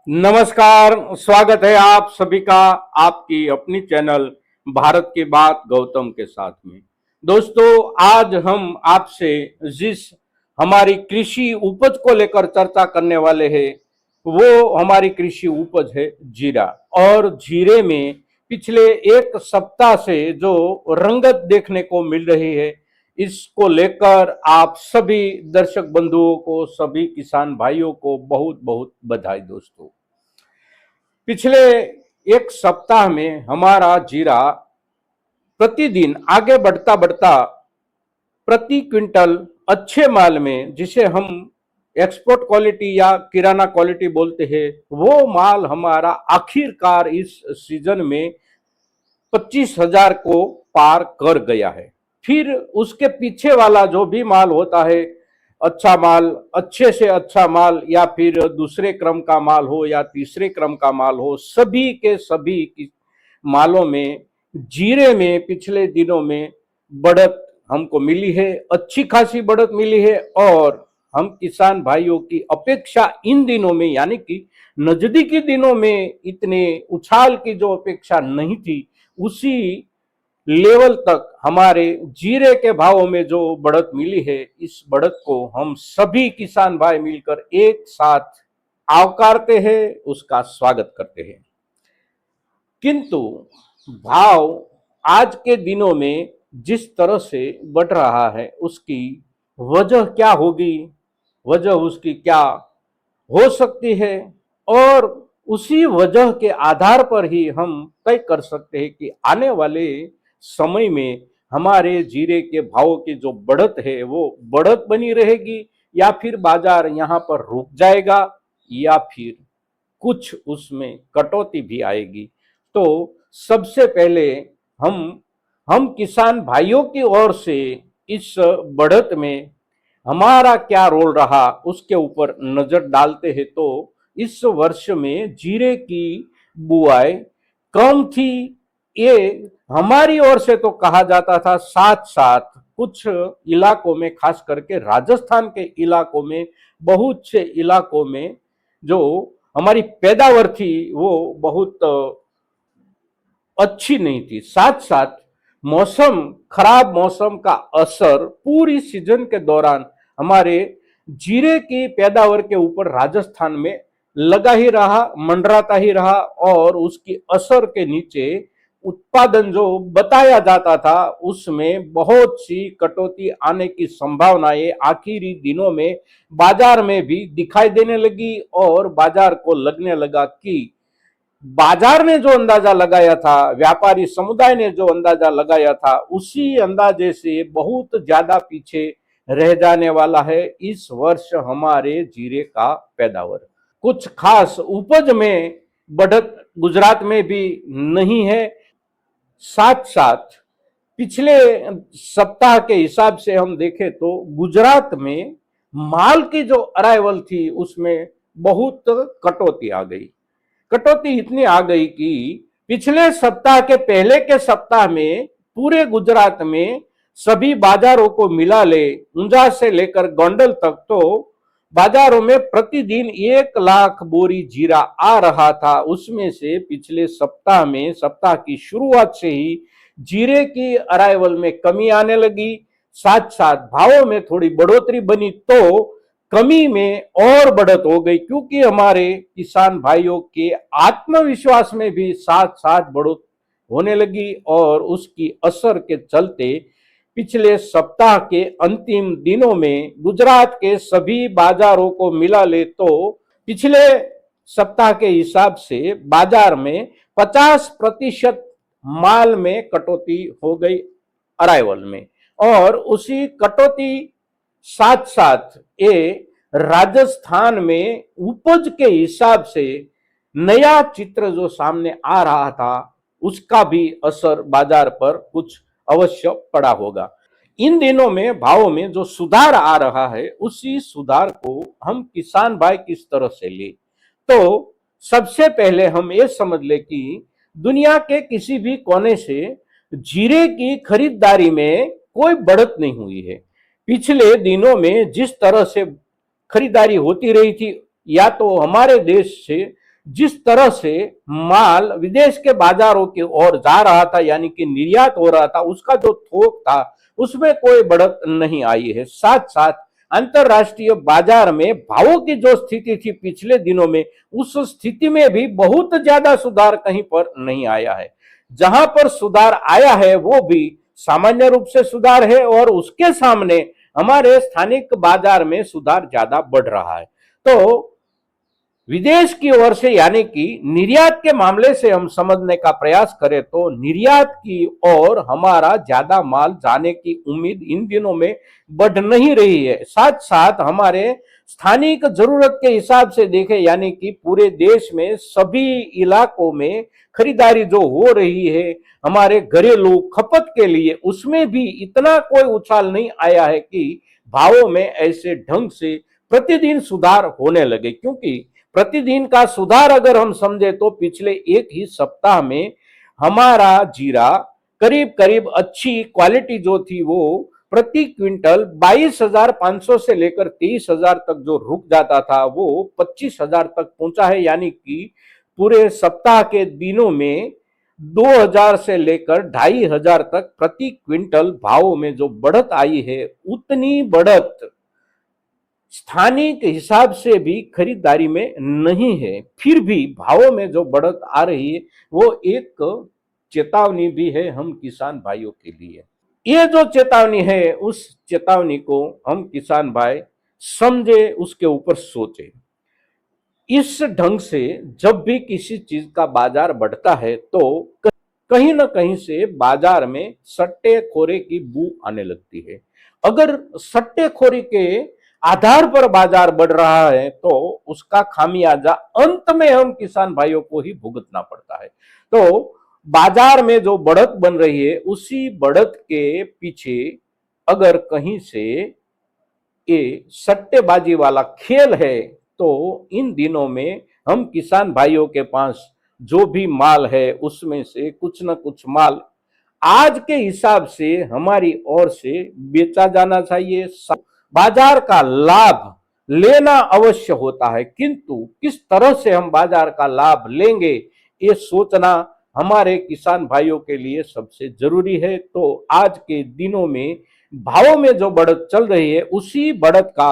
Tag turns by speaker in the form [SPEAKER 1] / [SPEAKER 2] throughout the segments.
[SPEAKER 1] नमस्कार। स्वागत है आप सभी का आपकी अपनी चैनल भारत की बात गौतम के साथ में। दोस्तों, आज हम आपसे जिस हमारी कृषि उपज को लेकर चर्चा करने वाले हैं वो हमारी कृषि उपज है जीरा। और जीरे में पिछले एक सप्ताह से जो रंगत देखने को मिल रही है, इसको लेकर आप सभी दर्शक बंधुओं को, सभी किसान भाइयों को बहुत बहुत बधाई। दोस्तों, पिछले एक सप्ताह में हमारा जीरा प्रतिदिन आगे बढ़ता बढ़ता प्रति क्विंटल अच्छे माल में, जिसे हम एक्सपोर्ट क्वालिटी या किराना क्वालिटी बोलते हैं, वो माल हमारा आखिरकार इस सीजन में 25,000 को पार कर गया है। फिर उसके पीछे वाला जो भी माल होता है, अच्छा माल, अच्छे से अच्छा माल, या फिर दूसरे क्रम का माल हो या तीसरे क्रम का माल हो, सभी के सभी मालों में जीरे में पिछले दिनों में बढ़त हमको मिली है, अच्छी खासी बढ़त मिली है। और हम किसान भाइयों की अपेक्षा इन दिनों में, यानी कि नजदीकी दिनों में इतने उछाल की जो अपेक्षा नहीं थी, उसी लेवल तक हमारे जीरे के भावों में जो बढ़त मिली है, इस बढ़त को हम सभी किसान भाई मिलकर एक साथ आवकारते हैं, उसका स्वागत करते हैं। किंतु भाव आज के दिनों में जिस तरह से बढ़ रहा है, उसकी वजह क्या होगी, वजह उसकी क्या हो सकती है, और उसी वजह के आधार पर ही हम तय कर सकते हैं कि आने वाले समय में हमारे जीरे के भाव की जो बढ़त है वो बढ़त बनी रहेगी, या फिर बाजार यहाँ पर रुक जाएगा, या फिर कुछ उसमें कटौती भी आएगी। तो सबसे पहले हम किसान भाइयों की ओर से इस बढ़त में हमारा क्या रोल रहा, उसके ऊपर नजर डालते हैं। तो इस वर्ष में जीरे की बुआई कम थी, ये हमारी ओर से तो कहा जाता था। साथ साथ कुछ इलाकों में, खास करके राजस्थान के इलाकों में, बहुत से इलाकों में जो हमारी पैदावार थी वो बहुत अच्छी नहीं थी। साथ साथ मौसम, खराब मौसम का असर पूरी सीजन के दौरान हमारे जीरे की पैदावार के ऊपर राजस्थान में लगा ही रहा, मंडराता ही रहा, और उसकी असर के नीचे उत्पादन जो बताया जाता था उसमें बहुत सी कटौती आने की संभावनाएं आखिरी दिनों में बाजार में भी दिखाई देने लगी। और बाजार को लगने लगा कि बाजार ने जो अंदाजा लगाया था, व्यापारी समुदाय ने जो अंदाजा लगाया था, उसी अंदाजे से बहुत ज्यादा पीछे रह जाने वाला है इस वर्ष हमारे जीरे का पैदावार। कुछ खास उपज में बढ़त गुजरात में भी नहीं है। साथ साथ पिछले सप्ताह के हिसाब से हम देखें तो गुजरात में माल की जो अराइवल थी उसमें बहुत कटौती आ गई। कटौती इतनी आ गई कि पिछले सप्ताह के पहले के सप्ताह में पूरे गुजरात में सभी बाजारों को मिला ले, ऊंझा से लेकर गोंडल तक, तो बाजारों में प्रतिदिन 1 लाख बोरी जीरा आ रहा था। उसमें से पिछले सप्ताह में, सप्ताह की शुरुआत से ही जीरे की अराइवल में कमी आने लगी। साथ साथ भावों में थोड़ी बढ़ोतरी बनी, तो कमी में और बढ़त हो गई, क्योंकि हमारे किसान भाइयों के आत्मविश्वास में भी साथ साथ बढ़ोतरी होने लगी। और उसकी असर के चलते पिछले सप्ताह के अंतिम दिनों में गुजरात के सभी बाजारों को मिला ले तो पिछले सप्ताह के हिसाब से बाजार में 50% माल में कटौती हो गई अराइवल में। और उसी कटौती साथ साथ ये राजस्थान में उपज के हिसाब से नया चित्र जो सामने आ रहा था, उसका भी असर बाजार पर कुछ अवश्य पड़ा होगा। इन दिनों में भावों में जो सुधार आ रहा है, उसी सुधार को हम किसान भाई किस तरह से ले, तो सबसे पहले हम ये समझ ले कि दुनिया के किसी भी कोने से जीरे की खरीदारी में कोई बढ़त नहीं हुई है। पिछले दिनों में जिस तरह से खरीदारी होती रही थी, या तो हमारे देश से जिस तरह से माल विदेश के बाजारों की ओर जा रहा था, यानी कि निर्यात हो रहा था, उसका जो थोक था उसमें कोई बढ़त नहीं आई है। साथ साथ अंतरराष्ट्रीय बाजार में भावों की जो स्थिति थी पिछले दिनों में, उस स्थिति में भी बहुत ज्यादा सुधार कहीं पर नहीं आया है। जहां पर सुधार आया है वो भी सामान्य रूप से सुधार है, और उसके सामने हमारे स्थानिक बाजार में सुधार ज्यादा बढ़ रहा है। तो विदेश की ओर से, यानी कि निर्यात के मामले से हम समझने का प्रयास करें तो निर्यात की ओर हमारा ज्यादा माल जाने की उम्मीद इन दिनों में बढ़ नहीं रही है। साथ साथ हमारे स्थानिक जरूरत के हिसाब से देखें, यानी कि पूरे देश में सभी इलाकों में खरीदारी जो हो रही है हमारे घरेलू खपत के लिए, उसमें भी इतना कोई उछाल नहीं आया है कि भावों में ऐसे ढंग से प्रतिदिन सुधार होने लगे। क्योंकि प्रतिदिन का सुधार अगर हम समझे तो पिछले एक ही सप्ताह में हमारा जीरा करीब करीब अच्छी क्वालिटी जो थी वो प्रति क्विंटल 22,500 से लेकर 23,000 तक जो रुक जाता था वो 25,000 तक पहुंचा है। यानी कि पूरे सप्ताह के दिनों में 2,000 से लेकर 2,500 तक प्रति क्विंटल भावों में जो बढ़त आई है, उतनी बढ़त स्थानिक हिसाब से भी खरीदारी में नहीं है। फिर भी भावों में जो बढ़त आ रही है वो एक चेतावनी भी है हम किसान भाइयों के लिए। ये जो चेतावनी है उस चेतावनी को हम किसान भाई समझे, उसके ऊपर सोचे। इस ढंग से जब भी किसी चीज का बाजार बढ़ता है तो कहीं ना कहीं से बाजार में सट्टेखोरी की बू आने लगती है। अगर सट्टेखोरी के आधार पर बाजार बढ़ रहा है तो उसका खामियाजा अंत में हम किसान भाइयों को ही भुगतना पड़ता है। तो बाजार में जो बढ़त बन रही है उसी बढ़त के पीछे अगर कहीं से ये सट्टेबाजी वाला खेल है तो इन दिनों में हम किसान भाइयों के पास जो भी माल है उसमें से कुछ न कुछ माल आज के हिसाब से हमारी ओर से बेचा जाना चाहिए। बाजार का लाभ लेना अवश्य होता है, किंतु किस तरह से हम बाजार का लाभ लेंगे ये सोचना हमारे किसान भाइयों के लिए सबसे जरूरी है। तो आज के दिनों में भावों में जो बढ़त चल रही है उसी बढ़त का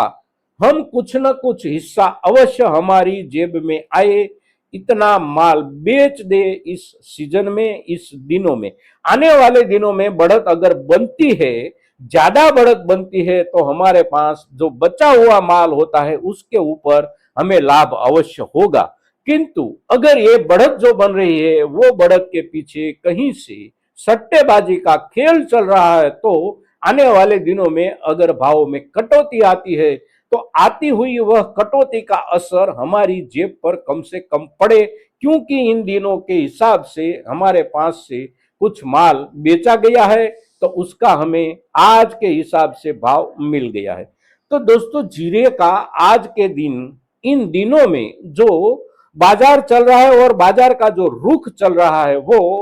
[SPEAKER 1] हम कुछ न कुछ हिस्सा अवश्य हमारी जेब में आए, इतना माल बेच दे इस सीजन में, इस दिनों में। आने वाले दिनों में बढ़त अगर बनती है, ज्यादा बढ़त बनती है, तो हमारे पास जो बचा हुआ माल होता है उसके ऊपर हमें लाभ अवश्य होगा। किंतु अगर ये बढ़त जो बन रही है वो बढ़त के पीछे कहीं से सट्टेबाजी का खेल चल रहा है तो आने वाले दिनों में अगर भाव में कटौती आती है तो आती हुई वह कटौती का असर हमारी जेब पर कम से कम पड़े, क्योंकि इन दिनों के हिसाब से हमारे पास से कुछ माल बेचा गया है तो उसका हमें आज के हिसाब से भाव मिल गया है। तो दोस्तों, जीरे का आज के दिन इन दिनों में जो बाजार चल रहा है और बाजार का जो रुख चल रहा है वो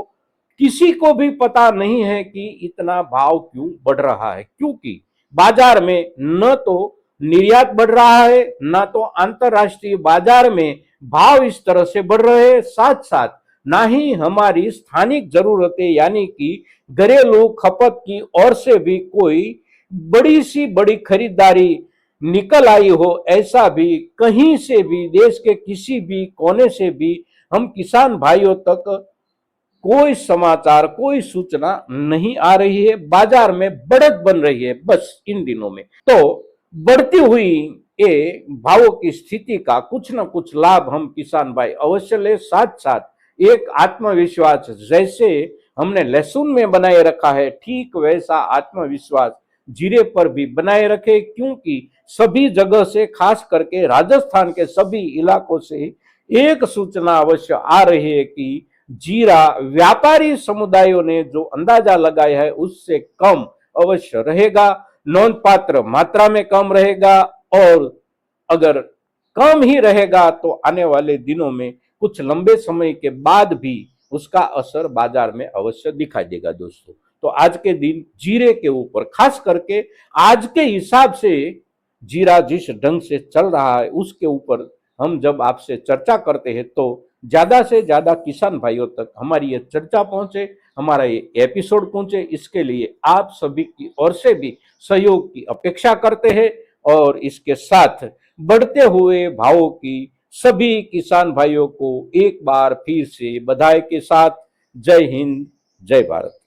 [SPEAKER 1] किसी को भी पता नहीं है कि इतना भाव क्यों बढ़ रहा है। क्योंकि बाजार में न तो निर्यात बढ़ रहा है, न तो अंतरराष्ट्रीय बाजार में भाव इस तरह से बढ़ रहे हैं। साथ साथ ना ही हमारी स्थानिक जरूरतें यानी कि घरेलू खपत की ओर से भी कोई बड़ी सी बड़ी खरीदारी निकल आई हो, ऐसा भी कहीं से भी देश के किसी भी कोने से भी हम किसान भाइयों तक कोई समाचार, कोई सूचना नहीं आ रही है। बाजार में बढ़त बन रही है बस इन दिनों में। तो बढ़ती हुई ये भावों की स्थिति का कुछ न कुछ लाभ हम किसान भाई अवश्य ले। साथ साथ एक आत्मविश्वास जैसे हमने लहसुन में बनाए रखा है, ठीक वैसा आत्मविश्वास जीरे पर भी बनाए रखे, क्योंकि सभी जगह से, खास करके राजस्थान के सभी इलाकों से एक सूचना अवश्य आ रही है कि जीरा व्यापारी समुदायों ने जो अंदाजा लगाया है उससे कम अवश्य रहेगा, नोंधपात्र मात्रा में कम रहेगा। और अगर कम ही रहेगा तो आने वाले दिनों में कुछ लंबे समय के बाद भी उसका असर बाजार में अवश्य दिखाई देगा दोस्तों। तो आज के दिन जीरे के ऊपर, खास करके आज के हिसाब से जीरा जिस ढंग से चल रहा है उसके ऊपर हम जब आपसे चर्चा करते हैं तो ज्यादा से ज्यादा किसान भाइयों तक हमारी ये चर्चा पहुंचे, हमारा ये एपिसोड पहुंचे, इसके लिए आप सभी की ओर से भी सहयोग की अपेक्षा करते हैं। और इसके साथ बढ़ते हुए भावों की सभी किसान भाइयों को एक बार फिर से बधाई के साथ जय हिंद, जय भारत।